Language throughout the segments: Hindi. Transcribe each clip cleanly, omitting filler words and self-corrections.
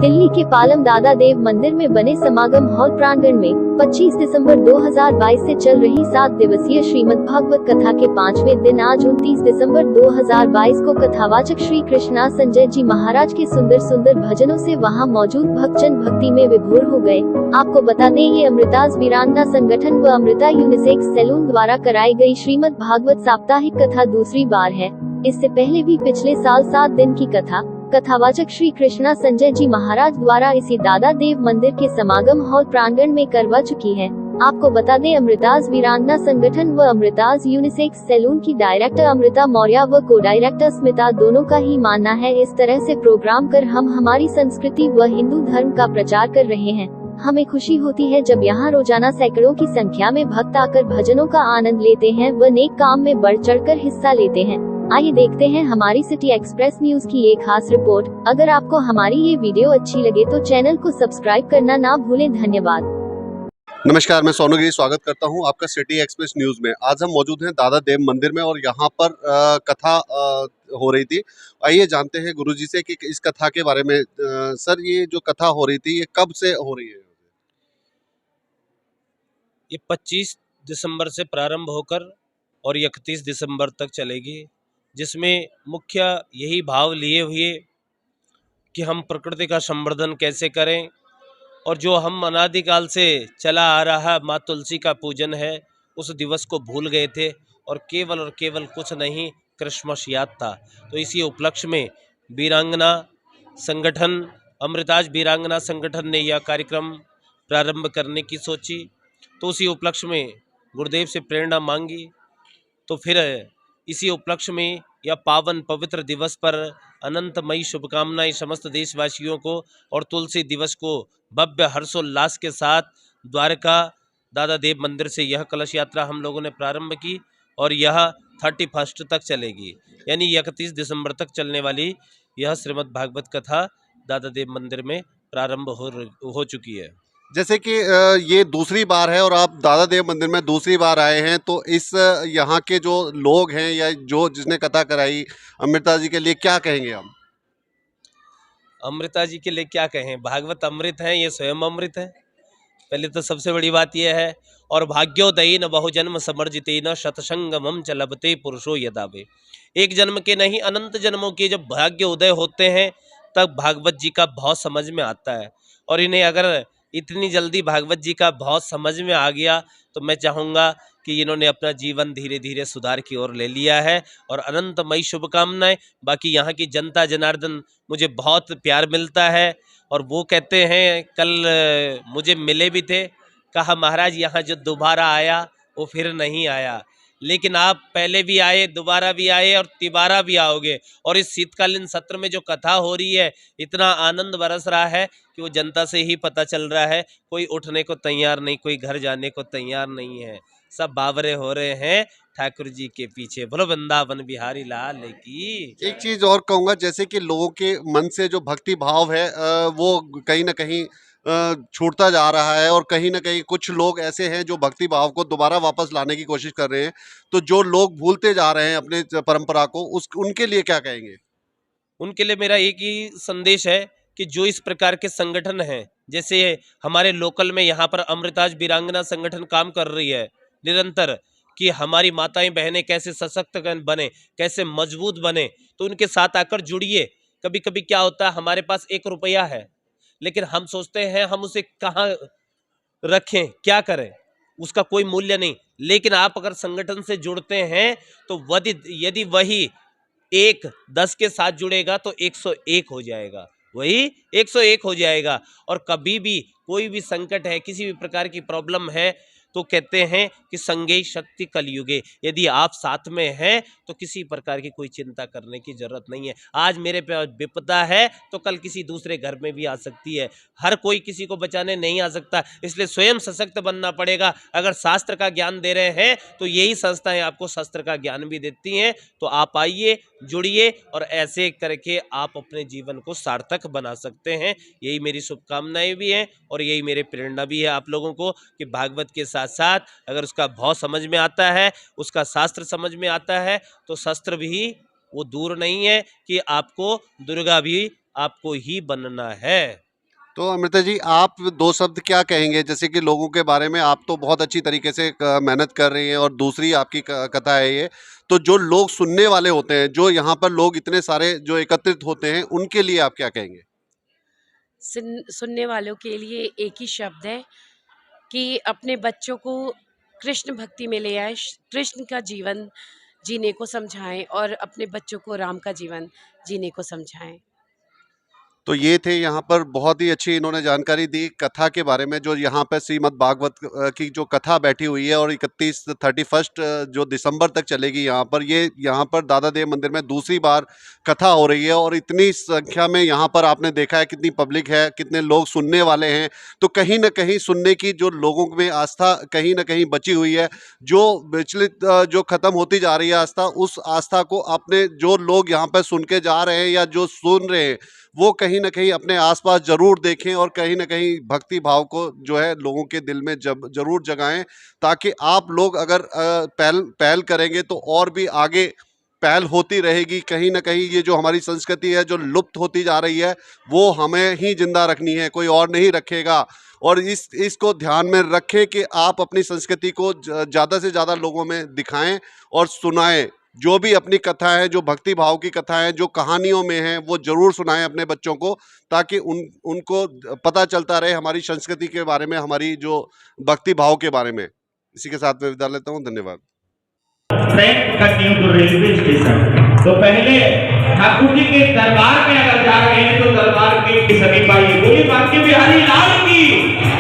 दिल्ली के पालम दादा देव मंदिर में बने समागम हॉल प्रांगण में 25 दिसंबर 2022 से चल रही 7 दिवसीय श्रीमद् भागवत कथा के 5वें दिन आज 29 दिसंबर 2022 को कथावाचक श्री कृष्णा संजय जी महाराज के सुंदर सुंदर भजनों से वहां मौजूद भक्तजन भक्ति में विभोर हो गए। आपको बता दें, ये अमृताज वीरांगना संगठन व अमृता यूनिसेक्स सैलून द्वारा कराई गई श्रीमद् भागवत साप्ताहिक कथा दूसरी बार है। इससे पहले भी पिछले साल 7 दिन की कथावाचक श्री कृष्णा संजय जी महाराज द्वारा इसी दादा देव मंदिर के समागम हॉल प्रांगण में करवा चुकी है। आपको बता दें, अमृताज वीरांगना संगठन व अमृताज यूनिसेक्स सैलून की डायरेक्टर अमृता मौर्य व को डायरेक्टर स्मिता दोनों का ही मानना है, इस तरह से प्रोग्राम कर हम हमारी संस्कृति व हिंदू धर्म का प्रचार कर रहे हैं। हमें खुशी होती है जब यहाँ रोजाना सैकड़ों की संख्या में भक्त आकर भजनों का आनंद लेते हैं व नेक काम में बढ़ चढ़कर हिस्सा लेते हैं। आइए देखते हैं हमारी सिटी एक्सप्रेस न्यूज की एक खास रिपोर्ट। अगर आपको हमारी ये वीडियो अच्छी लगे तो चैनल को सब्सक्राइब करना ना भूलें। धन्यवाद। नमस्कार, मैं सोनू गिरी स्वागत करता हूं आपका सिटी एक्सप्रेस न्यूज में। आज हम मौजूद हैं दादा देव मंदिर में और यहां पर कथा हो रही थी। आइए जानते हैं गुरुजी से कि इस कथा के बारे में। सर, ये जो कथा हो रही थी ये कब से हो रही है? ये 25 दिसंबर से प्रारंभ होकर और 31 दिसंबर तक चलेगी, जिसमें मुख्य यही भाव लिए हुए कि हम प्रकृति का संवर्धन कैसे करें और जो हम अनादिकाल से चला आ रहा माँ तुलसी का पूजन है उस दिवस को भूल गए थे और केवल कुछ नहीं, क्रिसमस याद था। तो इसी उपलक्ष्य में वीरांगना संगठन, अमृताज वीरांगना संगठन ने यह कार्यक्रम प्रारंभ करने की सोची। तो उसी उपलक्ष्य में गुरुदेव से प्रेरणा मांगी। तो फिर इसी उपलक्ष्य में या पावन पवित्र दिवस पर अनंतमयी शुभकामनाएं समस्त देशवासियों को और तुलसी दिवस को भव्य हर्षोल्लास के साथ द्वारका दादा देव मंदिर से यह कलश यात्रा हम लोगों ने प्रारंभ की और यह 31 तक चलेगी, यानी 31 दिसंबर तक चलने वाली यह श्रीमद् भागवत कथा दादा देव मंदिर में प्रारंभ हो चुकी है। जैसे कि ये दूसरी बार है और आप दादा देव मंदिर में दूसरी बार आए हैं, तो इस यहाँ के जो लोग हैं या जो जिसने कथा कराई अमृता जी के लिए क्या कहेंगे आप? अमृता जी के लिए क्या कहें, भागवत अमृत है, ये स्वयं अमृत है। पहले तो सबसे बड़ी बात यह है। और भाग्योदयेन बहुजन्म समर्जितेन शतसंगमम च लभते पुरुषो यदावे। एक जन्म के नहीं, अनंत जन्मों के जब भाग्य उदय होते हैं तब भागवत जी का भाव समझ में आता है। और इन्हें अगर इतनी जल्दी भागवत जी का भाव समझ में आ गया तो मैं चाहूँगा कि इन्होंने अपना जीवन धीरे धीरे सुधार की ओर ले लिया है। और अनंतमयी शुभकामनाएं। बाकी यहाँ की जनता जनार्दन मुझे बहुत प्यार मिलता है और वो कहते हैं, कल मुझे मिले भी थे, कहा महाराज यहाँ जो दोबारा आया वो फिर नहीं आया, लेकिन आप पहले भी आए, दोबारा भी आए और तिबारा भी आओगे। और इस शीतकालीन सत्र में जो कथा हो रही है, इतना आनंद बरस रहा है कि वो जनता से ही पता चल रहा है। कोई उठने को तैयार नहीं, कोई घर जाने को तैयार नहीं है, सब बावरे हो रहे हैं ठाकुर जी के पीछे। बोलो वृंदावन बिहारी लाल की। एक चीज और कहूँगा, जैसे कि लोगों के मन से जो भक्ति भाव है वो कहीं ना कहीं छूटता जा रहा है और कहीं ना कहीं कुछ लोग ऐसे हैं जो भक्ति भाव को दोबारा वापस लाने की कोशिश कर रहे हैं। तो जो लोग भूलते जा रहे हैं अपने परंपरा को, उनके लिए क्या कहेंगे? उनके लिए मेरा एक ही संदेश है कि जो इस प्रकार के संगठन हैं, जैसे हमारे लोकल में यहाँ पर अमृताज वीरांगना संगठन काम कर रही है निरंतर, कि हमारी माताएं बहनें कैसे सशक्त बने, कैसे मजबूत बने, तो उनके साथ आकर जुड़िए। कभी कभी क्या होता है, हमारे पास 1 रुपया है लेकिन हम सोचते हैं हम उसे कहाँ रखें, क्या करें, उसका कोई मूल्य नहीं। लेकिन आप अगर संगठन से जुड़ते हैं तो यदि वही 1 10 के साथ जुड़ेगा तो 101 हो जाएगा, वही 101 हो जाएगा। और कभी भी कोई भी संकट है, किसी भी प्रकार की प्रॉब्लम है, तो कहते हैं कि संगे शक्ति कलयुगे। यदि आप साथ में हैं तो किसी प्रकार की कोई चिंता करने की जरूरत नहीं है। आज मेरे पे विपदा है तो कल किसी दूसरे घर में भी आ सकती है। हर कोई किसी को बचाने नहीं आ सकता, इसलिए स्वयं सशक्त बनना पड़ेगा। अगर शास्त्र का ज्ञान दे रहे हैं तो यही संस्थाएं आपको शास्त्र का ज्ञान भी देती हैं। तो आप आइए, जुड़िए और ऐसे करके आप अपने जीवन को सार्थक बना सकते हैं। यही मेरी शुभकामनाएं भी हैं और यही मेरे प्रेरणा भी है आप लोगों को कि भागवत के साथ साथ अगर उसका भाव समझ में आता है, उसका शास्त्र समझ में आता है, तो शस्त्र भी वो दूर नहीं है कि आपको दुर्गा भी आपको ही बनना है। तो अमृता जी, आप 2 शब्द क्या कहेंगे? जैसे कि लोगों के बारे में आप तो बहुत अच्छी तरीके से मेहनत कर रही हैं और दूसरी आपकी कथा है ये। तो जो लोग सुनने वाले होते हैं, जो यहाँ पर लोग इतने सारे जो एकत्रित होते हैं, उनके लिए आप क्या कहेंगे? सुनने वालों के लिए एक ही शब्द है कि अपने बच्चों को कृष्ण भक्ति में ले आए, कृष्ण का जीवन जीने को समझाएं और अपने बच्चों को राम का जीवन जीने को समझाएं। तो ये थे यहाँ पर बहुत ही अच्छी इन्होंने जानकारी दी कथा के बारे में, जो यहाँ पर श्रीमद् भागवत की जो कथा बैठी हुई है और 31 जो दिसंबर तक चलेगी यहाँ पर। ये यहाँ पर दादा देव मंदिर में दूसरी बार कथा हो रही है और इतनी संख्या में यहाँ पर आपने देखा है कितनी पब्लिक है, कितने लोग सुनने वाले हैं। तो कहीं न कहीं सुनने की जो लोगों में आस्था कहीं न कहीं बची हुई है, जो विचलित जो ख़त्म होती जा रही है आस्था, उस आस्था को अपने जो लोग यहाँ पर सुन के जा रहे हैं या जो सुन रहे हैं, वो कहीं न कहीं अपने आसपास ज़रूर देखें और कहीं न कहीं भक्ति भाव को जो है लोगों के दिल में जब ज़रूर जगाएँ, ताकि आप लोग अगर पहल करेंगे तो और भी आगे पहल होती रहेगी। कहीं न कहीं ये जो हमारी संस्कृति है, जो लुप्त होती जा रही है, वो हमें ही ज़िंदा रखनी है, कोई और नहीं रखेगा। और इसको ध्यान में रखें कि आप अपनी संस्कृति को ज़्यादा से ज़्यादा लोगों में दिखाएँ और सुनाएँ। जो भी अपनी कथा है, जो भक्ति भाव की कथा है, जो कहानियों में है, वो ज़रूर सुनाएँ अपने बच्चों को, ताकि उनको पता चलता रहे हमारी संस्कृति के बारे में, हमारी जो भक्ति भाव के बारे में। इसी के साथ मैं विदा लेता हूँ। धन्यवाद। ट्रेन पकड़नी हो तो रेलवे स्टेशन। तो पहले ठाकुर जी के दरबार में अगर जा रहे हैं तो दरबार के सभी पाइए बोली बांके बिहारी लाल की।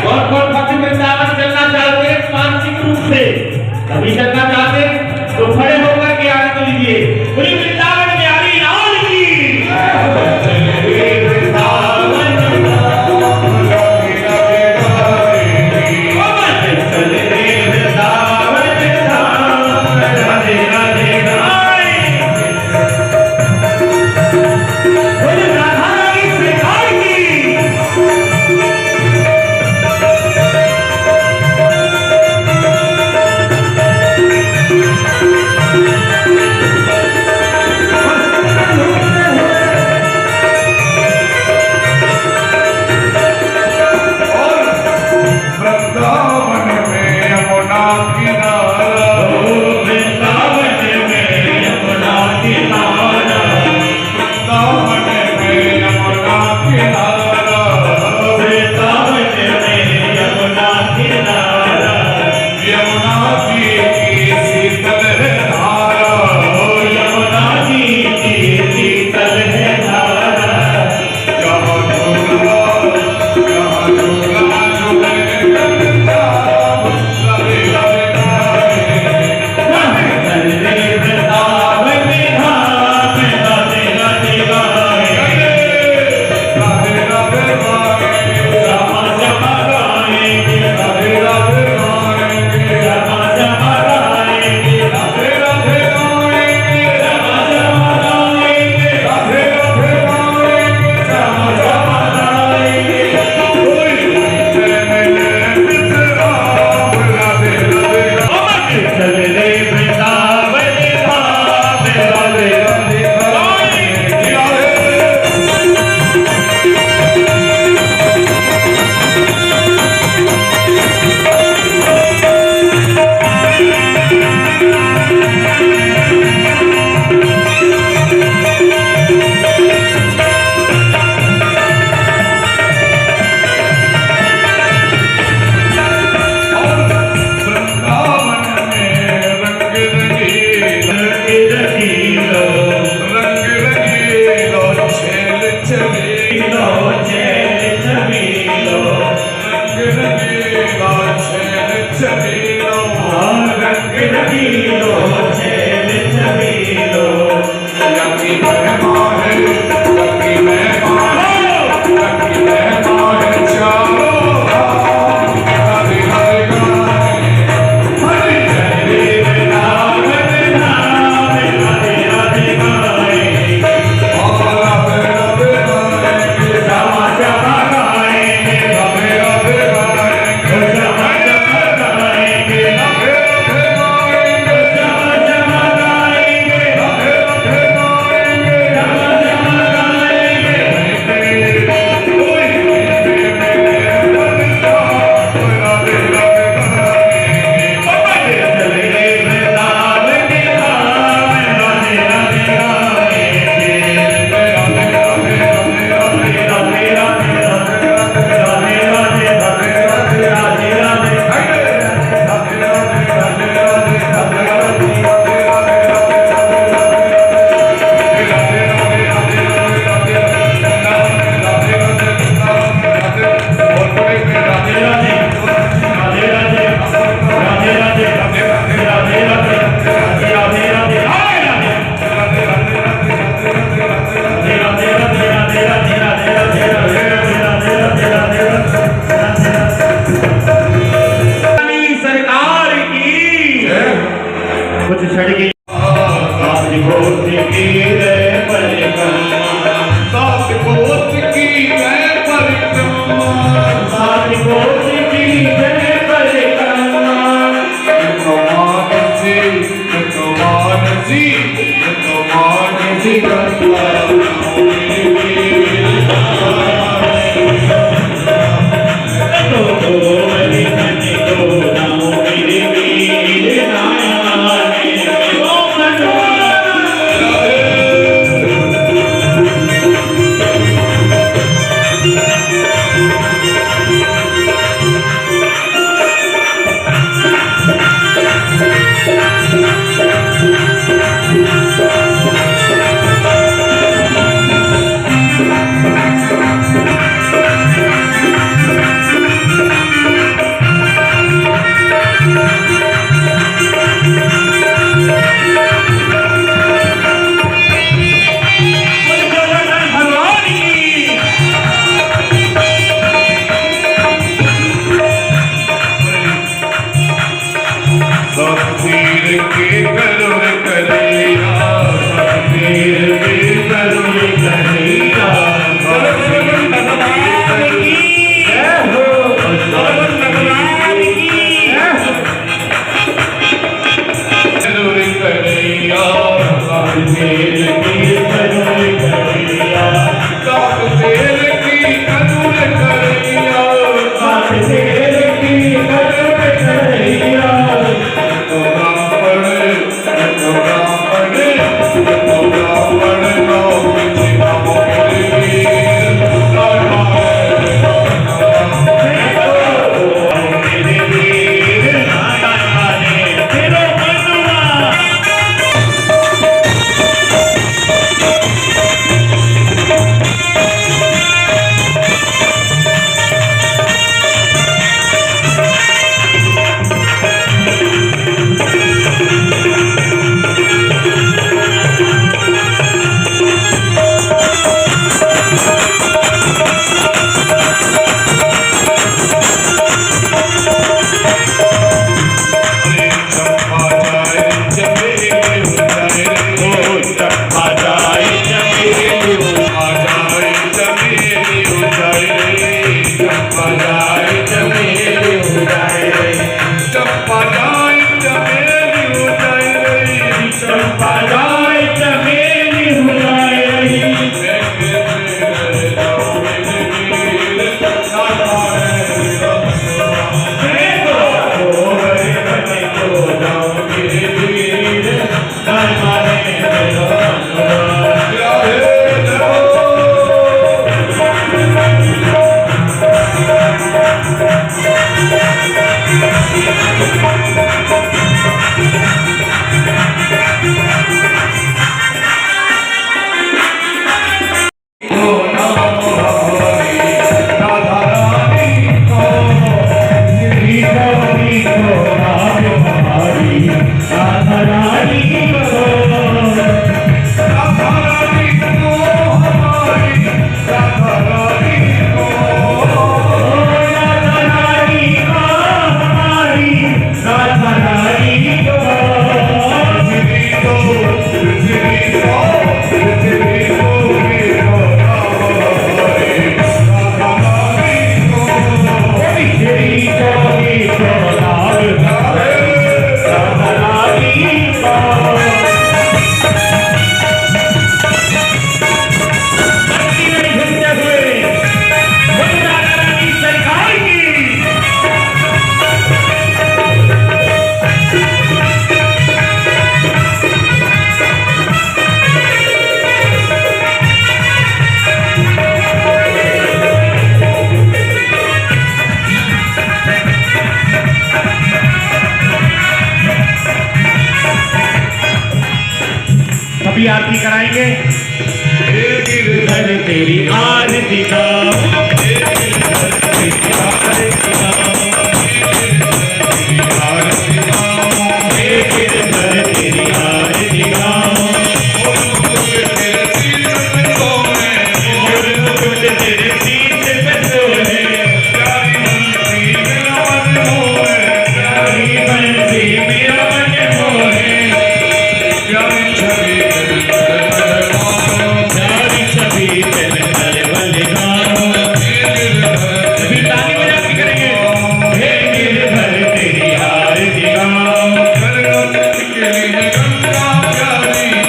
और कौन भक्त वृंदावन चलना चाहते हैं मानसिक रूप से, कभी चलना चाहते हैं तो खड़े होकर के आगे लीजिए बोली वृंदावन बिहारी लाल की। अभी आरती कराएंगे। तेरी आरती का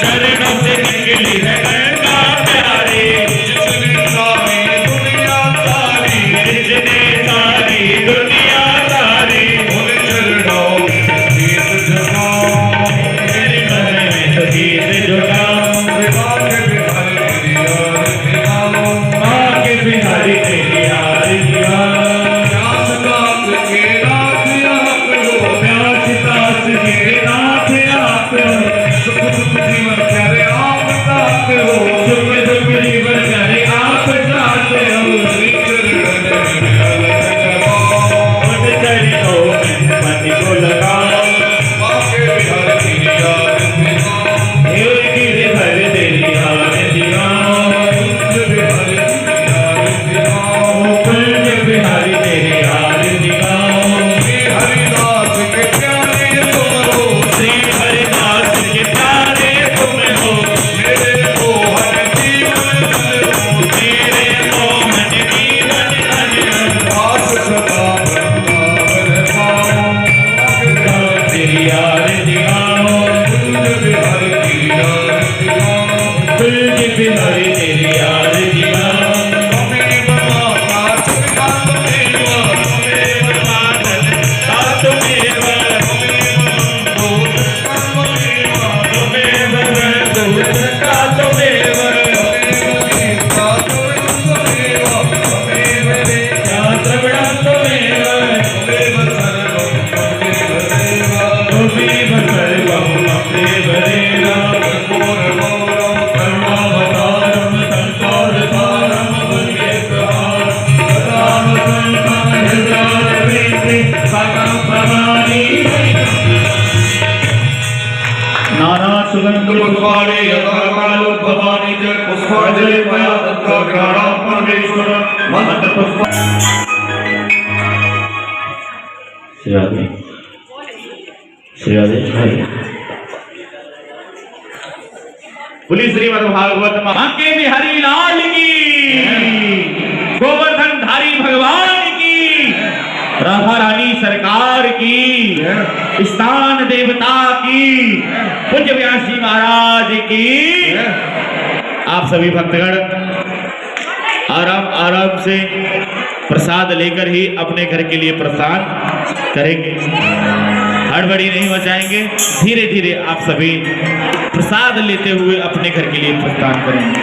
चरणों से निकली है हरि तेरी आरती त्वमेव माता पिता त्वमेव त्वमेव मातः पिता त्वमेव त्वमेव बन्धु सखा त्वमेव नाना सुगंध पुष्पाणि यथा कालोद्भवानि च पुष्पांजलि मया दत्ता ग्रहाणां परमेश्वर मंत्र पुष्प श्री राधे बोली श्रीमद् भागवत मां के बिहारी लाल की गोवर्धन धारी भगवान की राधा रानी सरकार की स्थान देवता की पूज्य व्यास जी महाराज की। आप सभी भक्तगण आराम आराम से प्रसाद लेकर ही अपने घर के लिए प्रस्थान करेंगे, हड़बड़ी नहीं मचाएंगे। धीरे धीरे आप सभी प्रसाद लेते हुए अपने घर के लिए प्रस्थान करेंगे।